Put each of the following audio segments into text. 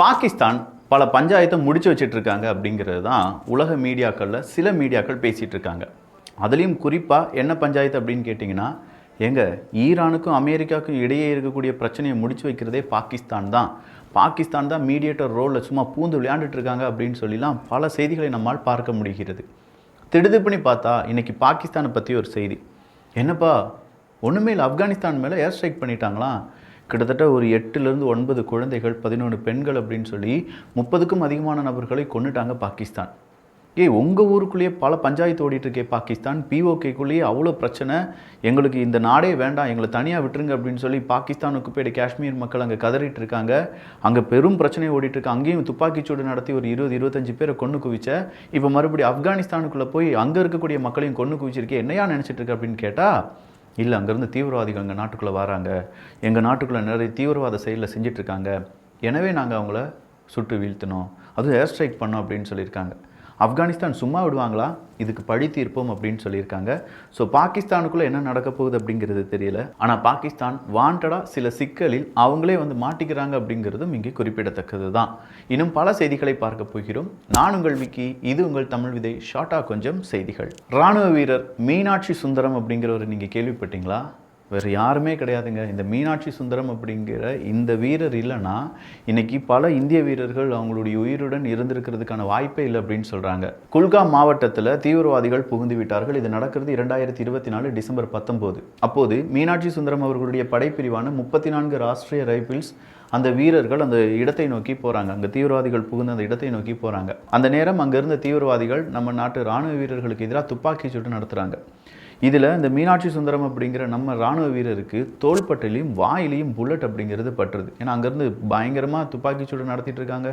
பாகிஸ்தான் பல பஞ்சாயத்தை முடிச்சு வச்சிட்டு இருக்காங்க அப்படிங்கிறது தான் உலக மீடியாக்களில் சில மீடியாக்கள் பேசிகிட்டு இருக்காங்க. அதுலேயும் குறிப்பாக என்ன பஞ்சாயத்து அப்படின்னு கேட்டிங்கன்னா, ஈரானுக்கும் அமெரிக்காவுக்கும் இடையே இருக்கக்கூடிய பிரச்சனையை முடிச்சு வைக்கிறதே பாகிஸ்தான் தான். பாகிஸ்தான் தான் மீடியேட்டர் ரோலில் சும்மா பூந்து விளையாண்டுட்டு இருக்காங்க அப்படின்னு சொல்லிலாம் பல செய்திகளை நம்மால் பார்க்க முடிகிறது. திடுதிப்புன்னு பார்த்தா இன்றைக்கி பாகிஸ்தானை பற்றி ஒரு செய்தி. என்னப்பா ஒன்றுமே இல்லை, ஆப்கானிஸ்தான் மேலே ஏர் ஸ்ட்ரைக் பண்ணிட்டாங்களாம். கிட்டத்தட்ட ஒரு 8லேருந்து 9 குழந்தைகள், 11 பெண்கள் அப்படின்னு சொல்லி 30க்கும் அதிகமான நபர்களை கொண்டுட்டாங்க பாகிஸ்தான். உங்கள் ஊருக்குள்ளேயே பல பஞ்சாயத்து ஓடிட்டுருக்கே பாகிஸ்தான். பிஓகேக்குள்ளேயே அவ்வளோ பிரச்சனை, எங்களுக்கு இந்த நாடே வேண்டாம், எங்களை தனியாக விட்டுருங்க அப்படின்னு சொல்லி பாகிஸ்தானுக்கு போய்ட்டு காஷ்மீர் மக்கள் அங்கே கதறிட்டு இருக்காங்க. அங்கே பெரும் பிரச்சனை ஓடிட்டுருக்கு. அங்கேயும் துப்பாக்கிச்சூடு நடத்தி ஒரு 20-25 பேரை கொண்டு குவிச்ச. இப்போ மறுபடியும் ஆப்கானிஸ்தானுக்குள்ளே போய் அங்கே இருக்கக்கூடிய மக்களையும் கொண்டு குவிச்சிருக்கே, என்னையா நினச்சிட்டு இருக்கு அப்படின்னு கேட்டால், இல்லை அங்கேருந்து தீவிரவாதிகள் எங்கள் நாட்டுக்குள்ளே வராங்க, எங்கள் நாட்டுக்குள்ளே நிறைய தீவிரவாத செயலில் செஞ்சிட்ருக்காங்க, எனவே நாங்கள் அவங்கள சுட்டு வீழ்த்தினோம், அதுவும் ஏர் ஸ்ட்ரைக் பண்ணோம் அப்படின்னு சொல்லியிருக்காங்க. ஆப்கானிஸ்தான் சும்மா விடுவாங்களா? இதுக்கு பழி தீர்ப்போம் அப்படின்னு சொல்லியிருக்காங்க. ஸோ பாகிஸ்தானுக்குள்ளே என்ன நடக்க போகுது அப்படிங்கிறது தெரியல. ஆனால் பாகிஸ்தான் வாண்டடாக சில சிக்கலில் அவங்களே வந்து மாட்டிக்கிறாங்க அப்படிங்கிறதும் இங்கே குறிப்பிடத்தக்கது தான். இன்னும் பல செய்திகளை பார்க்க போகிறோம். நான் உங்கள் விக்கி, இது உங்கள் தமிழ் விதை. ஷார்ட்டாக கொஞ்சம் செய்திகள். இராணுவ வீரர் மீனாட்சி சுந்தரம் அப்படிங்கிறவர் நீங்கள் கேள்விப்பட்டீங்களா? வேறு யாருமே கிடையாதுங்க. இந்த மீனாட்சி சுந்தரம் அப்படிங்கிற இந்த வீரர் இல்லைன்னா இன்றைக்கி பல இந்திய வீரர்கள் அவங்களுடைய உயிருடன் இருந்திருக்கிறதுக்கான வாய்ப்பே இல்லை அப்படின்னு சொல்கிறாங்க. குல்காம் மாவட்டத்தில் தீவிரவாதிகள் புகுந்து விட்டார்கள். இது நடக்கிறது 2024 டிசம்பர் 19. அப்போது மீனாட்சி சுந்தரம் அவர்களுடைய படைப்பிரிவான 34 ராஷ்ட்ரிய ரைபிள்ஸ் அந்த வீரர்கள் அந்த இடத்தை நோக்கி போகிறாங்க. அங்கே தீவிரவாதிகள் புகுந்த அந்த இடத்தை நோக்கி போகிறாங்க. அந்த நேரம் அங்கே இருந்த தீவிரவாதிகள் நம்ம நாட்டு இராணுவ வீரர்களுக்கு எதிராக துப்பாக்கி சூடு நடத்துகிறாங்க. இதில் இந்த மீனாட்சி சுந்தரம் அப்படிங்கிற நம்ம இராணுவ வீரருக்கு தோள்பட்டையிலையும் வாயிலையும் புல்லட் அப்படிங்கிறது பட்டுருது. ஏன்னா அங்கேருந்து பயங்கரமாக துப்பாக்கிச்சூடு நடத்திட்டு இருக்காங்க.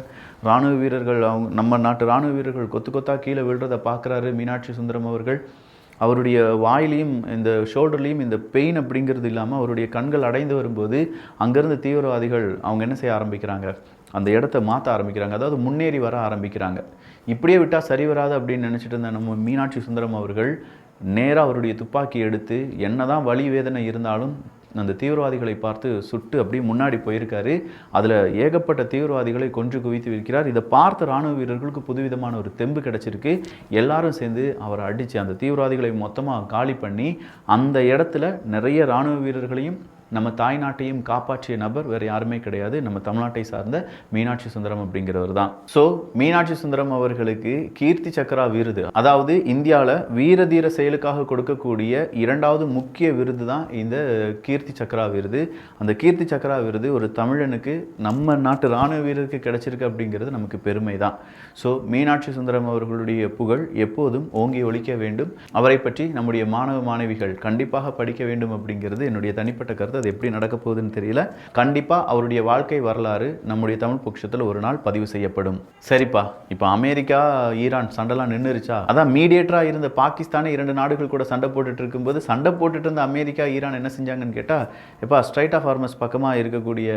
இராணுவ வீரர்கள், நம்ம நாட்டு இராணுவ வீரர்கள் கொத்து கொத்தாக கீழே விழுறதை பார்க்குறாரு மீனாட்சி சுந்தரம் அவர்கள். அவருடைய வாயிலையும் இந்த ஷோல்டர்லேயும் இந்த பெயின் அப்படிங்கிறது இல்லாமல் அவருடைய கண்கள் அடைந்து வரும்போது அங்கேருந்து தீவிரவாதிகள் அவங்க என்ன செய்ய ஆரம்பிக்கிறாங்க, அந்த இடத்த மாற்ற ஆரம்பிக்கிறாங்க. அதாவது முன்னேறி வர ஆரம்பிக்கிறாங்க. இப்படியே விட்டால் சரி வராது அப்படின்னு நினச்சிட்டு இருந்த நம்ம மீனாட்சி சுந்தரம் அவர்கள் நேராக அவருடைய துப்பாக்கி எடுத்து என்ன தான் வலி வேதனை இருந்தாலும் அந்த தீவிரவாதிகளை பார்த்து சுட்டு அப்படியே முன்னாடி போயிருக்காரு. அதில் ஏகப்பட்ட தீவிரவாதிகளை கொன்று குவித்து இருக்கிறார். இதை பார்த்த இராணுவ வீரர்களுக்கு புதுவிதமான ஒரு தெம்பு கிடச்சிருக்கு. எல்லாரும் சேர்ந்து அவரை அடித்து அந்த தீவிரவாதிகளை மொத்தமாக காலி பண்ணி அந்த இடத்துல நிறைய இராணுவ வீரர்களையும் நம்ம தாய்நாட்டையும் காப்பாற்றிய நபர் வேறு யாருமே கிடையாது, நம்ம தமிழ்நாட்டை சார்ந்த மீனாட்சி சுந்தரம் அப்படிங்கிறவர் தான். ஸோ மீனாட்சி சுந்தரம் அவர்களுக்கு கீர்த்தி சக்ரா விருது, அதாவது இந்தியாவில் வீரதீர செயலுக்காக கொடுக்கக்கூடிய 2வது முக்கிய விருது தான் இந்த கீர்த்தி சக்ரா விருது. அந்த கீர்த்தி சக்ரா விருது ஒரு தமிழனுக்கு, நம்ம நாட்டு இராணுவ வீரருக்கு கிடைச்சிருக்கு அப்படிங்கிறது நமக்கு பெருமை தான். ஸோ மீனாட்சி சுந்தரம் அவர்களுடைய புகழ் எப்போதும் ஓங்கி ஒலிக்க வேண்டும். அவரை பற்றி நம்முடைய மாணவ மாணவிகள் கண்டிப்பாக படிக்க வேண்டும் அப்படிங்கிறது என்னுடைய தனிப்பட்ட கருத்து. அது எப்படி நடக்க போகுதுன்னு தெரியல. கண்டிப்பாக அவருடைய வாழ்க்கை வரலாறு நம்முடைய தமிழ் பொக்கிஷத்தில் ஒரு நாள் பதிவு செய்யப்படும். சரிப்பா, இப்போ அமெரிக்கா ஈரான் சண்டைலாம் நின்றுருச்சா? அதான் மீடியேட்டராக இருந்த பாகிஸ்தானே 2 நாடுகள் கூட சண்டை போட்டுட்டு இருக்கும்போது சண்டை போட்டுட்டு இருந்த அமெரிக்கா ஈரான் என்ன செஞ்சாங்கன்னு கேட்டால், எப்பா ஸ்ட்ரைட் ஆஃப் ஹார்மஸ் பக்கமாக இருக்கக்கூடிய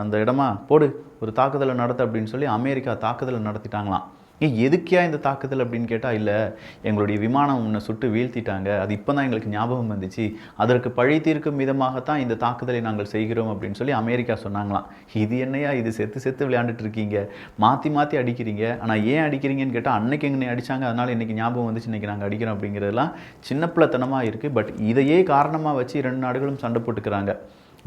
அந்த இடமா போடு, ஒரு தாக்குதலை நடத்த அப்படின்னு சொல்லி அமெரிக்கா தாக்குதலை நடத்திட்டாங்களாம். எதுக்கியா இந்த தாக்குதல் அப்படின்னு கேட்டால், இல்லை எங்களுடைய விமானம் ஒன்று சுட்டு வீழ்த்திட்டாங்க, அது இப்போ தான் எங்களுக்கு ஞாபகம் வந்துச்சு, அதற்கு பழி தீர்க்கும் விதமாகத்தான் இந்த தாக்குதலை நாங்கள் செய்கிறோம் அப்படின்னு சொல்லி அமெரிக்கா சொன்னாங்களாம். இது என்னையா இது, செத்து விளையாண்டுட்டு இருக்கீங்க, மாற்றி அடிக்கிறீங்க. ஆனால் ஏன் அடிக்கிறீங்கன்னு கேட்டால், அன்னைக்கு எங்கே அடித்தாங்க அதனால் இன்றைக்கி ஞாபகம் வந்துச்சு, இன்றைக்கி நாங்கள் அடிக்கிறோம் அப்படிங்கிறதுலாம் சின்ன பிள்ளைத்தனமாக இருக்குது. பட் இதையே காரணமாக வச்சு 2 நாடுகளும் சண்டை போட்டுக்கிறாங்க.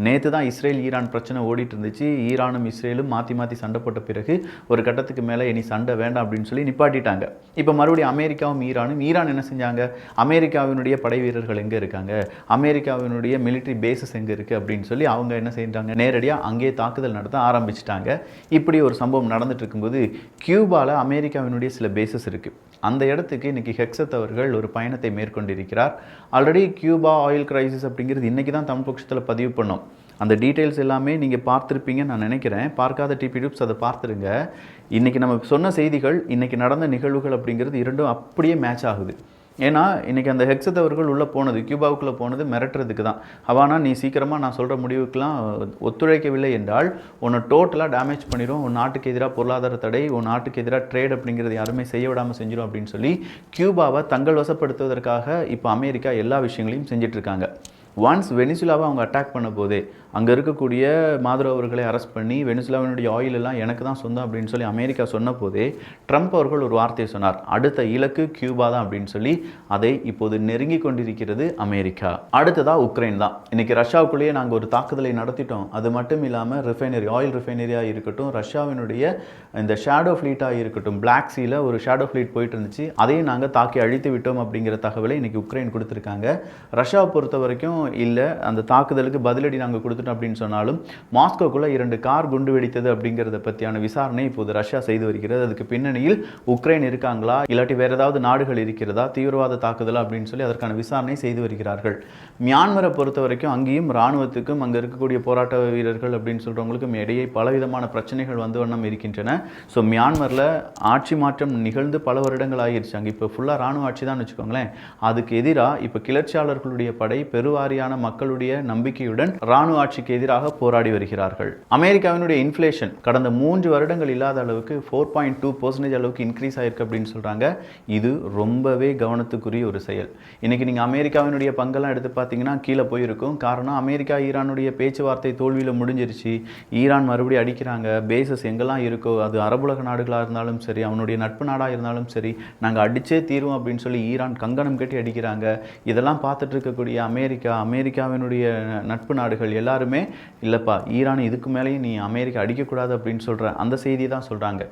நேற்று தான் இஸ்ரேல் ஈரான் பிரச்சனை ஓடிட்டு இருந்துச்சு. ஈரானும் இஸ்ரேலும் மாற்றி சண்டை போட்ட பிறகு ஒரு கட்டத்துக்கு மேலே இனி சண்டை வேண்டாம் அப்படின்னு சொல்லி நிப்பாட்டிட்டாங்க. இப்போ மறுபடியும் அமெரிக்காவும் ஈரான் என்ன செஞ்சாங்க, அமெரிக்காவினுடைய படை வீரர்கள் எங்கே இருக்காங்க, அமெரிக்காவினுடைய மிலிட்ரி பேசஸ் எங்கே இருக்குது அப்படின்னு சொல்லி அவங்க என்ன செஞ்சாங்க, நேரடியாக அங்கேயே தாக்குதல் நடத்த ஆரம்பிச்சிட்டாங்க. இப்படி ஒரு சம்பவம் நடந்துட்டு இருக்கும்போது கியூபாவில் அமெரிக்காவினுடைய சில பேசஸ் இருக்குது. அந்த இடத்துக்கு இன்றைக்கி ஹெக்ஸத் அவர்கள் ஒரு பயணத்தை மேற்கொண்டிருக்கிறார். ஆல்ரெடி கியூபா ஆயில் கிரைசிஸ் அப்படிங்கிறது இன்றைக்கி தான் தமிழ் பட்சத்தில் பதிவு பண்ணோம். அந்த டீட்டெயில்ஸ் எல்லாமே நீங்கள் பார்த்துருப்பீங்கன்னு நான் நினைக்கிறேன். பார்க்காத டிபி டிப்ஸ் அதை பார்த்துருங்க. இன்றைக்கி நம்ம சொன்ன செய்திகள், இன்றைக்கி நடந்த நிகழ்வுகள் அப்படிங்கிறது 2ம் அப்படியே மேட்ச் ஆகுது. ஏன்னா இன்றைக்கி அந்த ஹெக்ஸத் அவர்கள் உள்ளே போனது, கியூபாவுக்குள்ளே போனது மிரட்டுறதுக்கு தான். அவனா நீ சீக்கிரமாக நான் சொல்கிற முடிவுக்கெலாம் ஒத்துழைக்கவில்லை என்றால் உன்னை டோட்டலாக டேமேஜ் பண்ணிடும், உன் நாட்டுக்கு எதிராக பொருளாதார தடை, உன் நாட்டுக்கு எதிராக ட்ரேட் அப்படிங்கிறது யாருமே செய்ய விடாமல் செஞ்சிடும் அப்படின்னு சொல்லி கியூபாவை தங்கள் வசப்படுத்துவதற்காக இப்போ அமெரிக்கா எல்லா விஷயங்களையும் செஞ்சிட்ருக்காங்க. ஒன்ஸ் வெனிசுலாவை அவங்க அட்டாக் பண்ண போதே அங்கே இருக்கக்கூடிய மாதுரோ அவர்களை அரெஸ்ட் பண்ணி வெனிசுலாவினுடைய ஆயில் எல்லாம் எனக்கு தான் சொந்தம் அப்படின்னு சொல்லி அமெரிக்கா சொன்ன போதே ட்ரம்ப் அவர்கள் ஒரு வார்த்தையை சொன்னார், அடுத்த இலக்கு கியூபா தான் அப்படின்னு சொல்லி. அதை இப்போது நெருங்கி கொண்டிருக்கிறது அமெரிக்கா. அடுத்ததாக உக்ரைன் தான். இன்னைக்கு ரஷ்யாவுக்குள்ளேயே நாங்கள் ஒரு தாக்குதலை நடத்திட்டோம். அது மட்டும் இல்லாமல் ரிஃபைனரி, ஆயில் ரிஃபைனரியாக இருக்கட்டும், ரஷ்யாவினுடைய இந்த ஷேடோ ஃப்ளீட்டாக இருக்கட்டும், பிளாக் சீல ஒரு ஷேடோ ஃப்ளீட் போயிட்டு இருந்துச்சு, அதையும் நாங்கள் தாக்கி அழித்து விட்டோம் அப்படிங்கிற தகவலை இன்னைக்கு உக்ரைன் கொடுத்துருக்காங்க. ரஷ்யாவை பொறுத்த வரைக்கும் இல்லை, அந்த தாக்குதலுக்கு பதிலடி நாங்கள் கொடுத்துட்டோம் அப்படின்னு சொன்னாலும் மாஸ்கோக்குள்ள 2 கார் குண்டு வெடித்தது அப்படிங்கிறத பற்றியான விசாரணை இப்போது ரஷ்யா செய்து வருகிறது. அதுக்கு பின்னணியில் உக்ரைன் இருக்காங்களா, இல்லாட்டி வேற ஏதாவது நாடுகள் இருக்கிறதா, தீவிரவாத தாக்குதலா அப்படின்னு சொல்லி அதற்கான விசாரணை செய்து வருகிறார்கள். மியான்மரை பொறுத்த வரைக்கும் அங்கேயும் இராணுவத்துக்கும் அங்கே இருக்கக்கூடிய போராட்ட வீரர்கள் அப்படின்னு சொல்கிறவங்களுக்கும் இடையே பலவிதமான பிரச்சனைகள் வந்து வண்ணம் இருக்கின்றன. ஸோ மியான்மரில் ஆட்சி மாற்றம் நிகழ்ந்து பல வருடங்கள் ஆகிடுச்சு. அங்கே இப்போ ஃபுல்லாக இராணுவ ஆட்சி தான் வச்சுக்கோங்களேன். அதுக்கு எதிராக இப்போ கிளர்ச்சியாளர்களுடைய படை பெருவாரியான மக்களுடைய நம்பிக்கையுடன் இராணுவ ஆட்சிக்கு எதிராக போராடி வருகிறார்கள். அமெரிக்காவினுடைய இன்ஃப்ளேஷன் கடந்த 3 வருடங்கள் இல்லாத அளவுக்கு 4.2% அளவுக்கு இன்க்ரீஸ் ஆயிருக்கு அப்படின்னு சொல்கிறாங்க. இது ரொம்பவே கவனத்துக்குரிய ஒரு செயல். இன்னைக்கு நீங்கள் அமெரிக்காவினுடைய பங்கெல்லாம் எடுத்து பார்த்தீங்கன்னா கீழே போயிருக்கும். காரணம் அமெரிக்கா ஈரானுடைய பேச்சுவார்த்தை தோல்வியில் முடிஞ்சிருச்சு. ஈரான் மறுபடியும் அடிக்கிறாங்க. பேசஸ் எங்கெல்லாம் இருக்கோ, அது அரபுலக நாடுகளாக இருந்தாலும் சரி, அவனுடைய நட்பு நாடாக இருந்தாலும் சரி, நாங்கள் அடிச்சே தீர்வோம் அப்படின்னு சொல்லி ஈரான் கங்கணம் கட்டி அடிக்கிறாங்க. இதெல்லாம் பார்த்துட்டு இருக்கக்கூடிய அமெரிக்காவினுடைய நட்பு நாடுகள் எல்லாருமே இல்லைப்பா, ஈரான் இதுக்கு மேலேயும் நீ அமெரிக்கா அடிக்கக்கூடாது அப்படின்னு சொல்கிற அந்த செய்தி தான் சொல்கிறாங்க.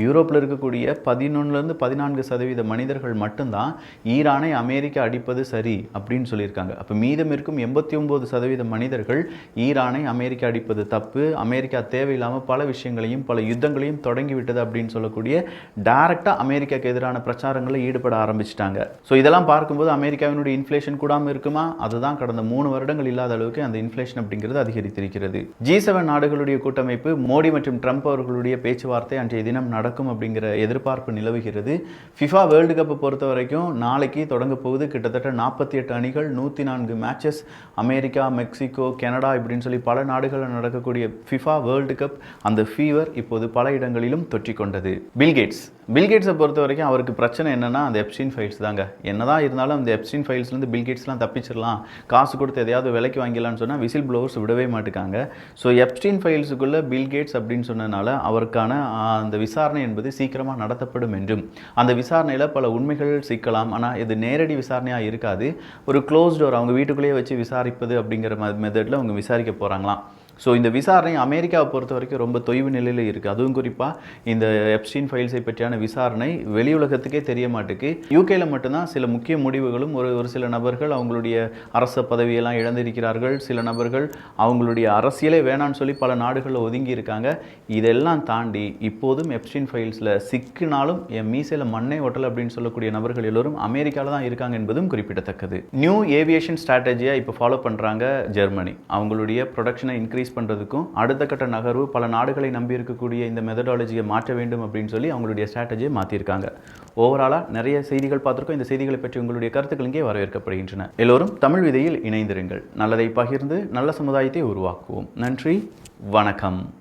யூரோப்பில் இருக்கக்கூடிய 11லேருந்து 14% மனிதர்கள் மட்டும்தான் ஈரானை அமெரிக்கா அடிப்பது சரி அப்படின்னு சொல்லியிருக்காங்க. அப்போ மீதம் இருக்கும் 89% மனிதர்கள் ஈரானை அமெரிக்கா அடிப்பது தப்பு, அமெரிக்கா தேவையில்லாமல் பல விஷயங்களையும் பல யுத்தங்களையும் தொடங்கிவிட்டது அப்படின்னு சொல்லக்கூடிய டைரக்டாக அமெரிக்காவுக்கு எதிரான பிரச்சாரங்களில் ஈடுபட ஆரம்பிச்சிட்டாங்க. ஸோ இதெல்லாம் பார்க்கும்போது அமெரிக்காவினுடைய இன்ஃப்ளேஷன் கூடாமல் இருக்குமா? அதுதான் கடந்த 3 வருடங்கள் இல்லாத அளவுக்கு அந்த இன்ஃப்ளேஷன் அப்படிங்கிறது அதிகரித்திருக்கிறது. G7 நாடுகளுடைய கூட்டமைப்பு மோடி மற்றும் ட்ரம்ப் அவர்களுடைய பேச்சுவார்த்தை அன்றைய தினம் நடக்கும் அப்படிங்கிற எதிர்பார்ப்பு நிலவுகிறது. ஃபிஃபா வேர்ல்டு கப்பை பொறுத்த வரைக்கும் நாளைக்கு தொடங்க போகுது. கிட்டத்தட்ட 48 அணிகள், 104 மேட்சஸ், அமெரிக்கா, மெக்சிகோ, கனடா இப்படின்னு சொல்லி பல நாடுகளில் நடக்கக்கூடிய ஃபிஃபா வேர்ல்டு கப் அந்த ஃபீவர் இப்போது பல இடங்களிலும் தொற்றிக்கொண்டது. பில்கேட்ஸை பொறுத்த வரைக்கும் அவருக்கு பிரச்சனை என்னன்னா அந்த எப்ஸ்டீன் ஃபைல்ஸ் தாங்க. என்னதான் இருந்தாலும் அந்த எப்ஸ்டீன் ஃபைல்ஸ்லேருந்து பில்கேட்ஸ்லாம் தப்பிச்சிடலாம், காசு கொடுத்து எதையாவது விலைக்கு வாங்கிடலான்னு சொன்னால் விசில் ப்ளோவர்ஸ் விடவே மாட்டுக்காங்க. ஸோ எப்ஸ்டீன் ஃபைல்ஸுக்குள்ளே பில்கேட்ஸ் அப்படின்னு சொன்னதுனால அவருக்கான அந்த விசாரணை என்பது சீக்கிரமாக நடத்தப்படும் என்றும், அந்த விசாரணையில் பல உண்மைகள் சிக்கலாம். ஆனால் இது நேரடி விசாரணையாக இருக்காது. ஒரு க்ளோஸ் டோர், அவங்க வீட்டுக்குள்ளேயே வச்சு விசாரிப்பது அப்படிங்கிற மெத்தடில் அவங்க விசாரிக்க போகிறாங்களாம். ஸோ இந்த விசாரணை அமெரிக்காவை பொறுத்த வரைக்கும் ரொம்ப தொய்வு நிலையில் இருக்குது. அதுவும் குறிப்பாக இந்த எப்ஸ்டீன் ஃபைல்ஸை பற்றியான விசாரணை வெளி உலகத்துக்கே தெரிய மாட்டுக்கு. யூகேல மட்டும்தான் சில முக்கிய முடிவுகளும் ஒரு சில நபர்கள் அவங்களுடைய அரச பதவியெல்லாம் இழந்திருக்கிறார்கள். சில நபர்கள் அவங்களுடைய அரசியலே வேணான்னு சொல்லி பல நாடுகளில் ஒதுங்கி இருக்காங்க. இதெல்லாம் தாண்டி இப்போதும் எப்ஸ்டீன் ஃபைல்ஸில் சிக்கினாலும் என் மீசையில் மண்ணே ஒட்டல் அப்படின்னு சொல்லக்கூடிய நபர்கள் எல்லோரும் அமெரிக்காவில் தான் இருக்காங்க என்பதும் குறிப்பிடத்தக்கது. நியூ ஏவியேஷன் ஸ்ட்ராட்டஜியாக இப்போ ஃபாலோ பண்ணுறாங்க ஜெர்மனி. அவங்களுடைய ப்ரொடக்ஷனை இன்க்ரீஸ் பண்ணுறதுக்கும் அடுத்த கட்ட நகர்வு பல நாடுகளை நம்பி இருக்கக்கூடிய இந்த மெத்தடாலஜியை மாற்ற வேண்டும் அப்படின்னு சொல்லி அவங்களுடைய ஸ்ட்ராட்டஜியை மாற்றிருக்காங்க. ஓவராலாக நிறைய செய்திகள் பார்த்துருக்கோம். இந்த செய்திகளை பற்றி உங்களுடைய கருத்துக்கள் இங்கே வரவேற்கப்படுகின்றன. எல்லோரும் தமிழ் விதையில் இணைந்திருங்கள். நல்லதை பகிர்ந்து நல்ல சமுதாயத்தை உருவாக்குவோம். நன்றி, வணக்கம்.